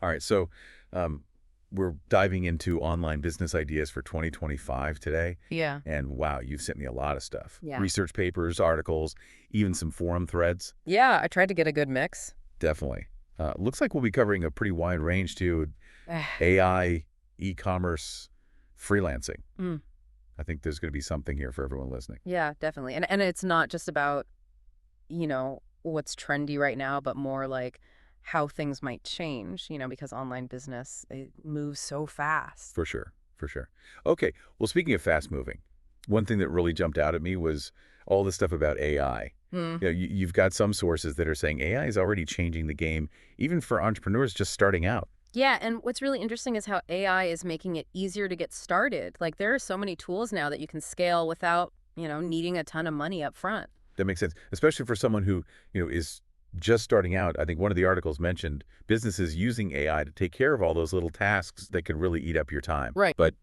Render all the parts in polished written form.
All right, so um, we're diving into online business ideas for 2025 today. Yeah. And wow, you've sent me a lot of stuff. Yeah. Research papers, articles, even some forum threads. Yeah, I tried to get a good mix. Definitely. Looks like we'll be covering a pretty wide range too. AI, e-commerce, freelancing. Mm, I think there's going to be something here for everyone listening. yeah, definitely. And it's not just about, what's trendy right now, but more like how things might change, because online business, it moves so fast. For sure, for sure. Okay, well, speaking of fast moving, one thing that really jumped out at me was all this stuff about AI. Hmm. You've got some sources that are saying AI is already changing the game, even for entrepreneurs just starting out. Yeah, and what's really interesting is how AI is making it easier to get started. Like there are so many tools now that you can scale without, needing a ton of money up front. That makes sense, especially for someone who, is just starting out. I think one of the articles mentioned businesses using AI to take care of all those little tasks that could really eat up your time. Right. But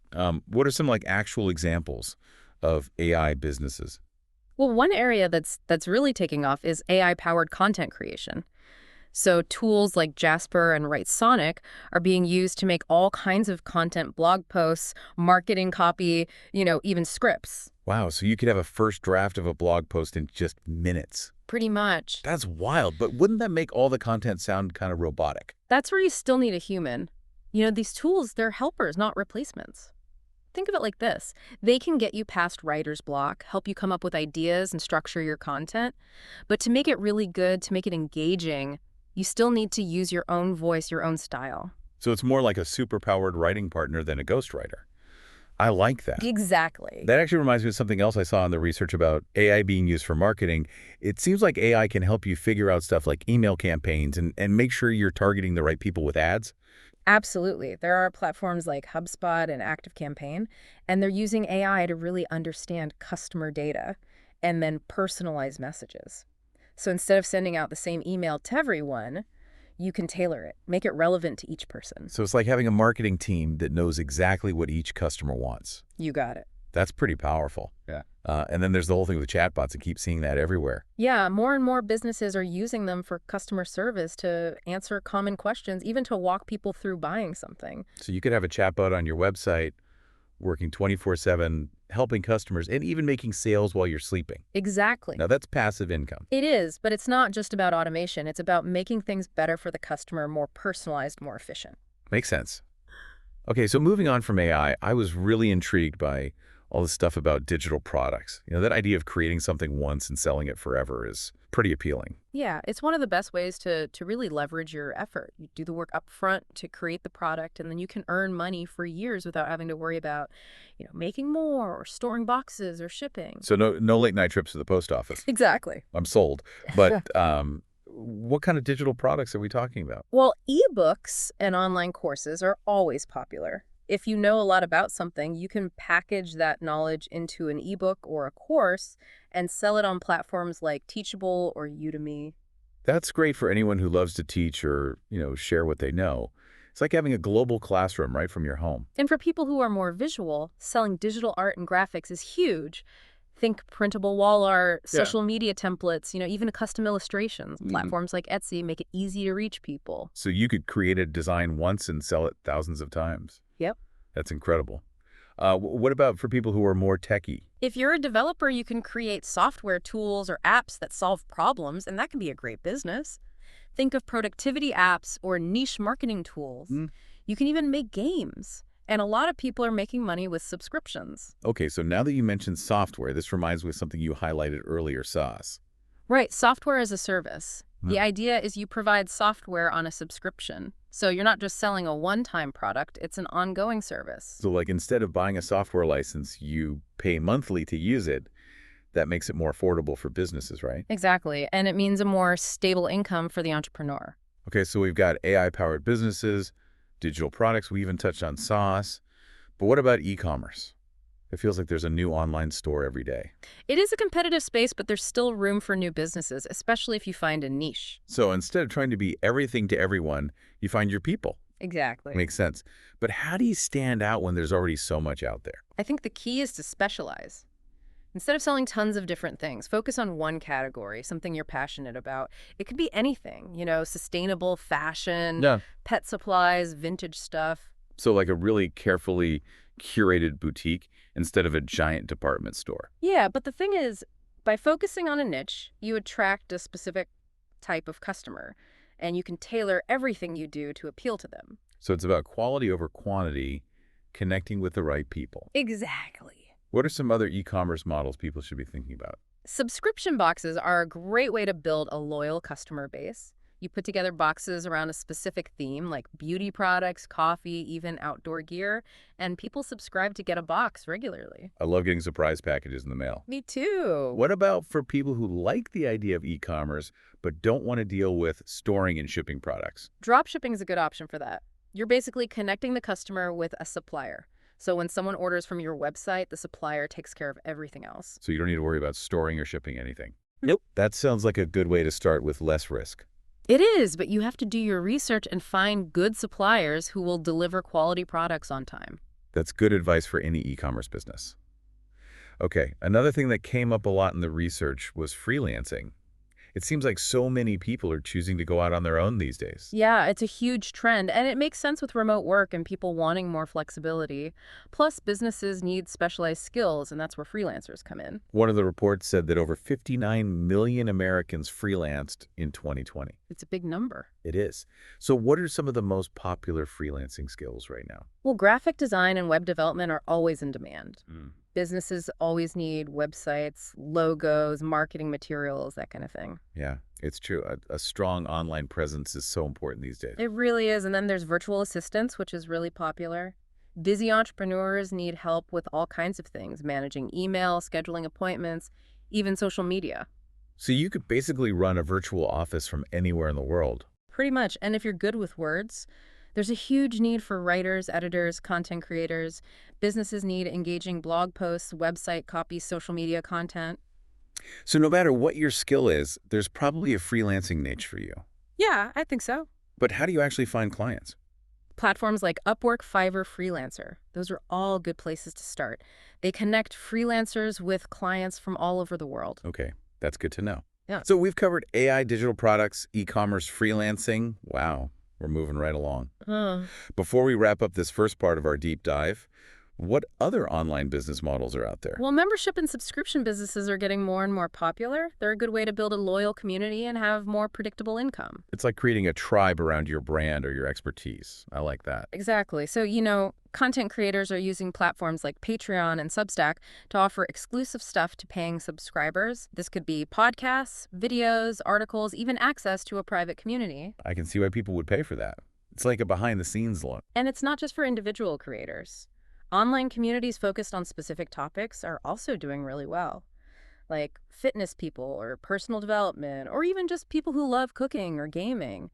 what are some like actual examples of AI businesses? Well, one area that's really taking off is AI-powered content creation. So tools like Jasper and Write are being used to make all kinds of content, blog posts, marketing copy, even scripts. Wow, so you could have a first draft of a blog post in just minutes. Pretty much. That's wild, but wouldn't that make all the content sound kind of robotic? That's where you still need a human. These tools, they're helpers, not replacements. Think of it like this. They can get you past writer's block, help you come up with ideas and structure your content. But to make it really good, to make it engaging, you still need to use your own voice, your own style. So it's more like a super-powered writing partner than a ghostwriter. I like that. Exactly. That actually reminds me of something else I saw in the research about AI being used for marketing. It seems like AI can help you figure out stuff like email campaigns and make sure you're targeting the right people with ads. Absolutely. There are platforms like HubSpot and ActiveCampaign, and they're using AI to really understand customer data and then personalize messages. So instead of sending out the same email to everyone, you can tailor it, make it relevant to each person. So it's like having a marketing team that knows exactly what each customer wants. You got it. That's pretty powerful. Yeah. And then there's the whole thing with chatbots. I keep seeing that everywhere. Yeah, more and more businesses are using them for customer service to answer common questions, even to walk people through buying something. So you could have a chatbot on your website working 24/7, helping customers, and even making sales while you're sleeping. Exactly. Now, that's passive income. It is, but it's not just about automation. It's about making things better for the customer, more personalized, more efficient. Makes sense. Okay, so moving on from AI, I was really intrigued by all this stuff about digital products. That idea of creating something once and selling it forever is pretty appealing. Yeah, it's one of the best ways to really leverage your effort. You do the work up front to create the product, and then you can earn money for years without having to worry about, making more or storing boxes or shipping. So no late night trips to the post office. Exactly. I'm sold. But what kind of digital products are we talking about? Well, ebooks and online courses are always popular. If you know a lot about something, you can package that knowledge into an ebook or a course and sell it on platforms like Teachable or Udemy. That's great for anyone who loves to teach or, share what they know. It's like having a global classroom right from your home. And for people who are more visual, selling digital art and graphics is huge. Think printable wall art, social media templates, even custom illustrations. Platforms like Etsy make it easy to reach people. So you could create a design once and sell it thousands of times. Yep. That's incredible. What about for people who are more techie? If you're a developer, you can create software tools or apps that solve problems, and that can be a great business. Think of productivity apps or niche marketing tools. You can even make games. And a lot of people are making money with subscriptions. Okay, so now that you mentioned software, this reminds me of something you highlighted earlier, SaaS. Right, software as a service. The idea is you provide software on a subscription. So you're not just selling a one-time product, it's an ongoing service. So like instead of buying a software license, you pay monthly to use it. That makes it more affordable for businesses, right? Exactly, and it means a more stable income for the entrepreneur. Okay, so we've got AI-powered businesses, digital products. We even touched on SaaS. But what about e-commerce? It feels like there's a new online store every day. It is a competitive space, but there's still room for new businesses, especially if you find a niche. So instead of trying to be everything to everyone, you find your people. Exactly. Makes sense. But how do you stand out when there's already so much out there? I think the key is to specialize. Instead of selling tons of different things, focus on one category, something you're passionate about. It could be anything, sustainable fashion, Yeah. pet supplies, vintage stuff. So like a really carefully curated boutique instead of a giant department store. Yeah, but the thing is, by focusing on a niche, you attract a specific type of customer, and you can tailor everything you do to appeal to them. So it's about quality over quantity, connecting with the right people. Exactly. What are some other e-commerce models people should be thinking about? Subscription boxes are a great way to build a loyal customer base. You put together boxes around a specific theme, like beauty products, coffee, even outdoor gear, and people subscribe to get a box regularly. I love getting surprise packages in the mail. Me too. What about for people who like the idea of e-commerce but don't want to deal with storing and shipping products? Dropshipping is a good option for that. You're basically connecting the customer with a supplier. So when someone orders from your website, the supplier takes care of everything else. So you don't need to worry about storing or shipping anything. Nope. That sounds like a good way to start with less risk. It is, but you have to do your research and find good suppliers who will deliver quality products on time. That's good advice for any e-commerce business. Okay, another thing that came up a lot in the research was freelancing. It seems like so many people are choosing to go out on their own these days. Yeah, it's a huge trend, and it makes sense with remote work and people wanting more flexibility. Plus, businesses need specialized skills, and that's where freelancers come in. One of the reports said that over 59 million Americans freelanced in 2020. It's a big number. It is. So what are some of the most popular freelancing skills right now? Well, graphic design and web development are always in demand. Mm. Businesses always need websites, logos, marketing materials, that kind of thing. Yeah, it's true. A strong online presence is so important these days. It really is. And then there's virtual assistants, which is really popular. Busy entrepreneurs need help with all kinds of things, managing email, scheduling appointments, even social media. So you could basically run a virtual office from anywhere in the world. Pretty much. And if you're good with words, there's a huge need for writers, editors, content creators. Businesses need engaging blog posts, website copy, social media content. So no matter what your skill is, there's probably a freelancing niche for you. Yeah, I think so. But how do you actually find clients? Platforms like Upwork, Fiverr, Freelancer, those are all good places to start. They connect freelancers with clients from all over the world. Okay, that's good to know. Yeah. So we've covered AI, digital products, e-commerce, freelancing. Wow, we're moving right along. Before we wrap up this first part of our deep dive, what other online business models are out there? Well, membership and subscription businesses are getting more and more popular. They're a good way to build a loyal community and have more predictable income. It's like creating a tribe around your brand or your expertise. I like that. Exactly. So, content creators are using platforms like Patreon and Substack to offer exclusive stuff to paying subscribers. This could be podcasts, videos, articles, even access to a private community. I can see why people would pay for that. It's like a behind-the-scenes look. And it's not just for individual creators. Online communities focused on specific topics are also doing really well, like fitness people or personal development, or even just people who love cooking or gaming.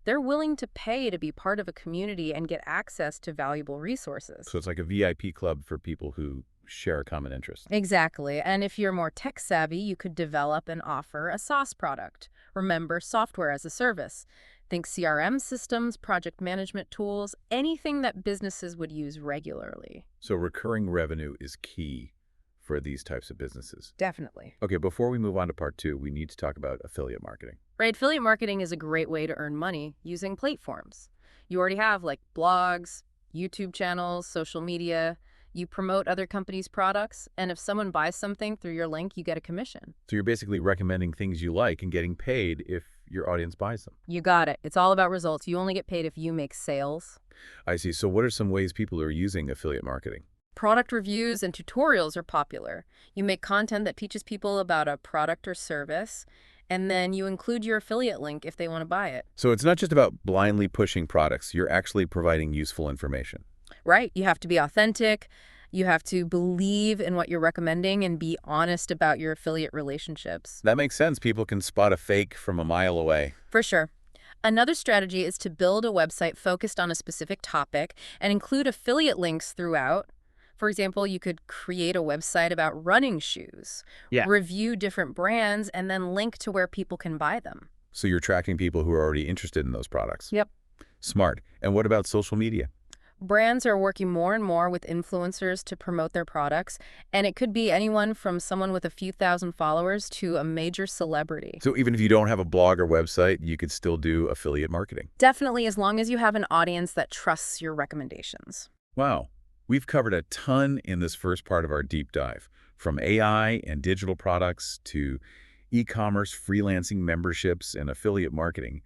They're willing to pay to be part of a community and get access to valuable resources. So it's like a VIP club for people who share a common interest. Exactly. And if you're more tech savvy, you could develop and offer a SaaS product. Remember, software as a service. Think CRM systems, project management tools, anything that businesses would use regularly. So recurring revenue is key for these types of businesses. Definitely. Okay, before we move on to part 2, we need to talk about affiliate marketing. Right, affiliate marketing is a great way to earn money using platforms. You already have like blogs, YouTube channels, social media. You promote other companies' products, and if someone buys something through your link, you get a commission. So you're basically recommending things you like and getting paid if your audience buys them. You got it. It's all about results. You only get paid if you make sales. I see. So what are some ways people are using affiliate marketing? Product reviews and tutorials are popular. You make content that teaches people about a product or service, and then you include your affiliate link if they want to buy it. So it's not just about blindly pushing products. You're actually providing useful information. Right. You have to be authentic. You have to believe in what you're recommending and be honest about your affiliate relationships. That makes sense. People can spot a fake from a mile away. For sure. Another strategy is to build a website focused on a specific topic and include affiliate links throughout. For example, you could create a website about running shoes, review different brands, and then link to where people can buy them. So you're attracting people who are already interested in those products. Yep. Smart. And what about social media? Brands are working more and more with influencers to promote their products, and it could be anyone from someone with a few thousand followers to a major celebrity. So even if you don't have a blog or website, you could still do affiliate marketing. Definitely, as long as you have an audience that trusts your recommendations. Wow. We've covered a ton in this first part of our deep dive, from AI and digital products to e-commerce, freelancing memberships, and affiliate marketing.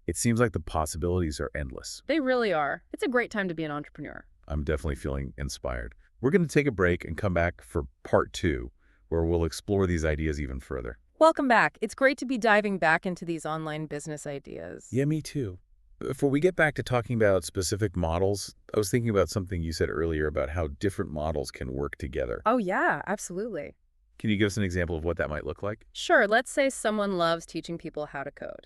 It seems like the possibilities are endless. They really are. It's a great time to be an entrepreneur. I'm definitely feeling inspired. We're going to take a break and come back for part 2, where we'll explore these ideas even further. Welcome back. It's great to be diving back into these online business ideas. Yeah, me too. Before we get back to talking about specific models, I was thinking about something you said earlier about how different models can work together. Oh, yeah, absolutely. Can you give us an example of what that might look like? Sure, let's say someone loves teaching people how to code.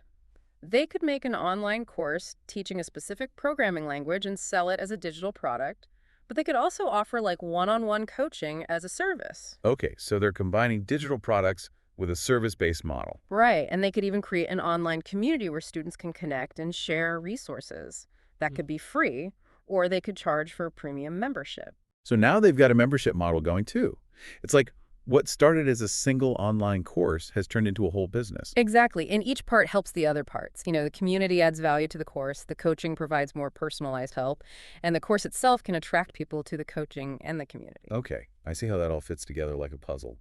They could make an online course teaching a specific programming language and sell it as a digital product, but they could also offer like one-on-one coaching as a service. Okay, so they're combining digital products with a service-based model. Right, and they could even create an online community where students can connect and share resources. That could be free, or they could charge for a premium membership. So now they've got a membership model going too. It's like what started as a single online course has turned into a whole business. Exactly, and each part helps the other parts. The community adds value to the course, the coaching provides more personalized help, and the course itself can attract people to the coaching and the community. Okay, I see how that all fits together like a puzzle.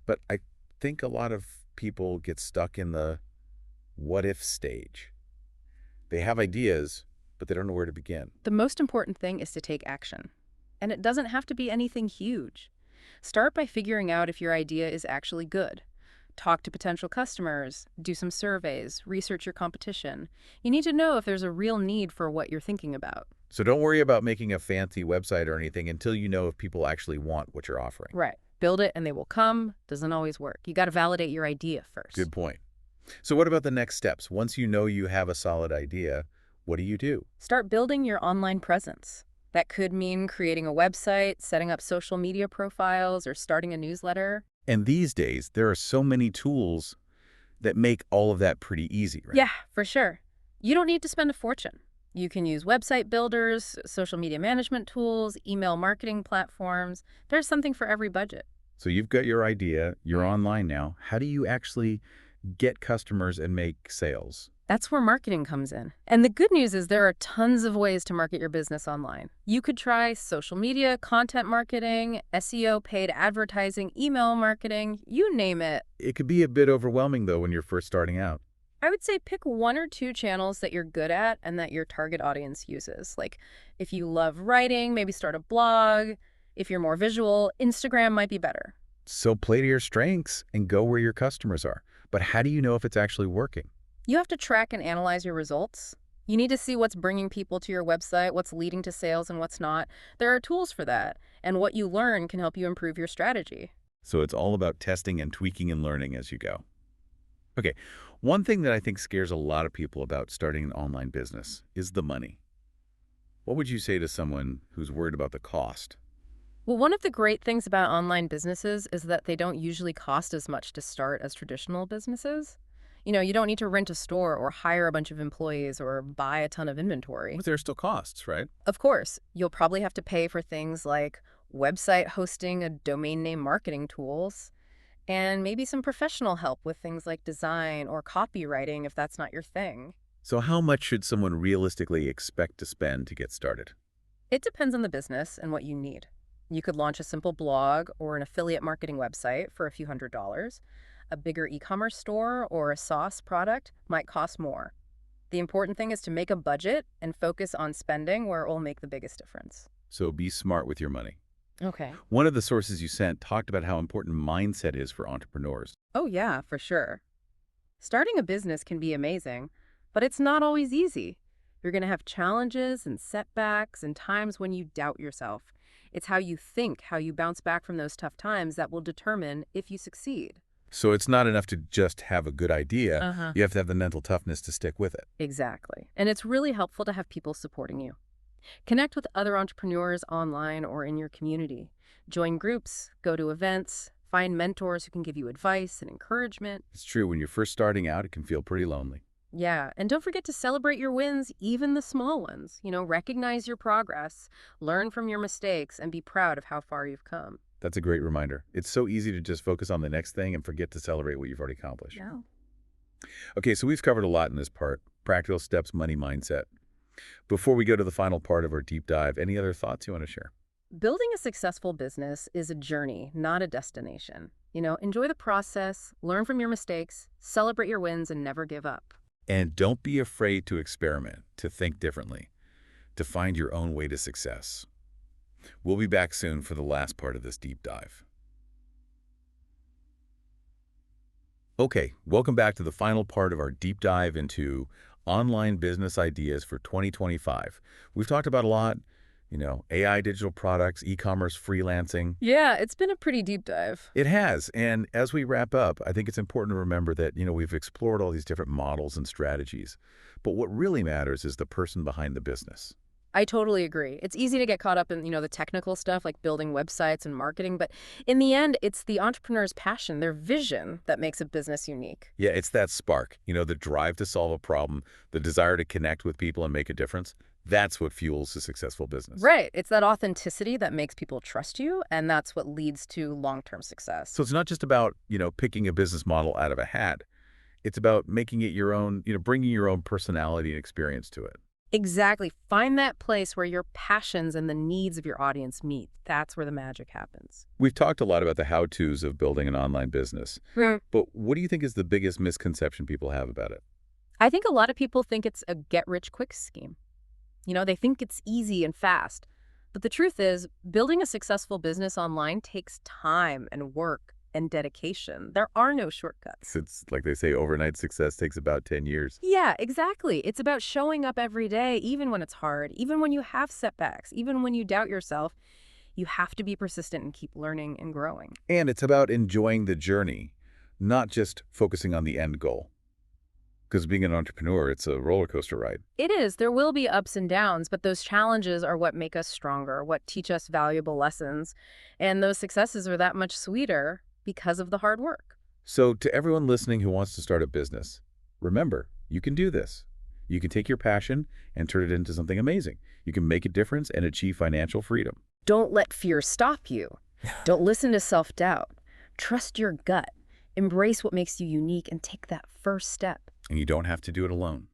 But I think a lot of people get stuck in the what-if stage. They have ideas, but they don't know where to begin. The most important thing is to take action. And it doesn't have to be anything huge. Start by figuring out if your idea is actually good. Talk to potential customers, do some surveys, research your competition. You need to know if there's a real need for what you're thinking about. So don't worry about making a fancy website or anything until you know if people actually want what you're offering. Right. Build it and they will come doesn't always work. You got to validate your idea first. Good point. So what about the next steps? Once you know you have a solid idea, what do you do? Start building your online presence. That could mean creating a website, setting up social media profiles, or starting a newsletter. And these days, there are so many tools that make all of that pretty easy, right? Yeah, for sure. You don't need to spend a fortune. You can use website builders, social media management tools, email marketing platforms. There's something for every budget. So you've got your idea, you're online now. How do you actually get customers and make sales? That's where marketing comes in. And the good news is there are tons of ways to market your business online. You could try social media, content marketing, SEO, paid advertising, email marketing, you name it. It could be a bit overwhelming, though, when you're first starting out. I would say pick 1 or 2 channels that you're good at and that your target audience uses. Like if you love writing, maybe start a blog. If you're more visual, Instagram might be better. So play to your strengths and go where your customers are. But how do you know if it's actually working? You have to track and analyze your results. You need to see what's bringing people to your website, what's leading to sales, and what's not. There are tools for that, and what you learn can help you improve your strategy. So it's all about testing and tweaking and learning as you go. Okay, one thing that I think scares a lot of people about starting an online business is the money. What would you say to someone who's worried about the cost? Well, one of the great things about online businesses is that they don't usually cost as much to start as traditional businesses. You don't need to rent a store or hire a bunch of employees or buy a ton of inventory. But there are still costs, right? Of course, you'll probably have to pay for things like website hosting, a domain name marketing tools, and maybe some professional help with things like design or copywriting if that's not your thing. So how much should someone realistically expect to spend to get started? It depends on the business and what you need. You could launch a simple blog or an affiliate marketing website for a few $100s. A bigger e-commerce store or a SaaS product might cost more. The important thing is to make a budget and focus on spending where it will make the biggest difference. So be smart with your money. Okay. One of the sources you sent talked about how important mindset is for entrepreneurs. Oh yeah, for sure. Starting a business can be amazing, but it's not always easy. You're going to have challenges and setbacks and times when you doubt yourself. It's how you think, how you bounce back from those tough times that will determine if you succeed. So it's not enough to just have a good idea. Uh-huh. You have to have the mental toughness to stick with it. Exactly. And it's really helpful to have people supporting you. Connect with other entrepreneurs online or in your community. Join groups, go to events, find mentors who can give you advice and encouragement. It's true, when you're first starting out, it can feel pretty lonely. Yeah, and don't forget to celebrate your wins, even the small ones. Recognize your progress, learn from your mistakes, and be proud of how far you've come. That's a great reminder. It's so easy to just focus on the next thing and forget to celebrate what you've already accomplished. Yeah. Okay, so we've covered a lot in this part. Practical steps, money mindset. Before we go to the final part of our deep dive, any other thoughts you want to share? Building a successful business is a journey, not a destination. Enjoy the process, learn from your mistakes, celebrate your wins, and never give up. And don't be afraid to experiment, to think differently, to find your own way to success. We'll be back soon for the last part of this deep dive. Okay, welcome back to the final part of our deep dive into online business ideas for 2025. We've talked about a lot, AI digital products, e-commerce, freelancing. Yeah, it's been a pretty deep dive. It has, and as we wrap up, I think it's important to remember that, we've explored all these different models and strategies, but what really matters is the person behind the business. I totally agree. It's easy to get caught up in, the technical stuff like building websites and marketing, but in the end, it's the entrepreneur's passion, their vision that makes a business unique. Yeah, it's that spark, the drive to solve a problem, the desire to connect with people and make a difference. That's what fuels a successful business. Right. It's that authenticity that makes people trust you, and that's what leads to long-term success. So it's not just about, picking a business model out of a hat. It's about making it your own, bringing your own personality and experience to it. Exactly. Find that place where your passions and the needs of your audience meet. That's where the magic happens. We've talked a lot about the how-tos of building an online business, but what do you think is the biggest misconception people have about it? I think a lot of people think it's a get-rich-quick scheme. They think it's easy and fast. But the truth is, building a successful business online takes time and work and dedication. There are no shortcuts. It's like they say, overnight success takes about 10 years. Yeah, exactly. It's about showing up every day, even when it's hard, even when you have setbacks, even when you doubt yourself. You have to be persistent and keep learning and growing. And it's about enjoying the journey, not just focusing on the end goal. Because being an entrepreneur, it's a roller coaster ride. It is. There will be ups and downs, but those challenges are what make us stronger, what teach us valuable lessons. And those successes are that much sweeter because of the hard work. So to everyone listening who wants to start a business, remember, you can do this. You can take your passion and turn it into something amazing. You can make a difference and achieve financial freedom. Don't let fear stop you. Don't listen to self-doubt. Trust your gut. Embrace what makes you unique and take that first step. And you don't have to do it alone.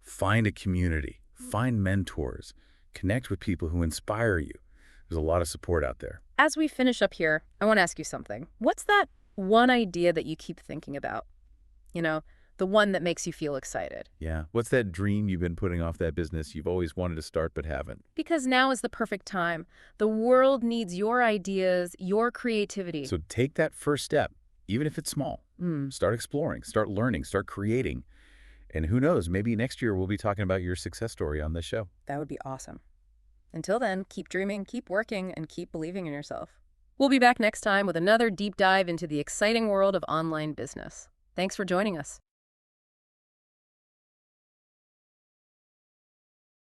Find a community. Find mentors. Connect with people who inspire you. There's a lot of support out there. As we finish up here, I want to ask you something. What's that one idea that you keep thinking about? The one that makes you feel excited. Yeah. What's that dream you've been putting off, that business you've always wanted to start but haven't? Because now is the perfect time. The world needs your ideas, your creativity. So take that first step, even if it's small. Start exploring, start learning, start creating. And who knows, maybe next year we'll be talking about your success story on this show. That would be awesome. Until then, keep dreaming, keep working, and keep believing in yourself. We'll be back next time with another deep dive into the exciting world of online business. Thanks for joining us.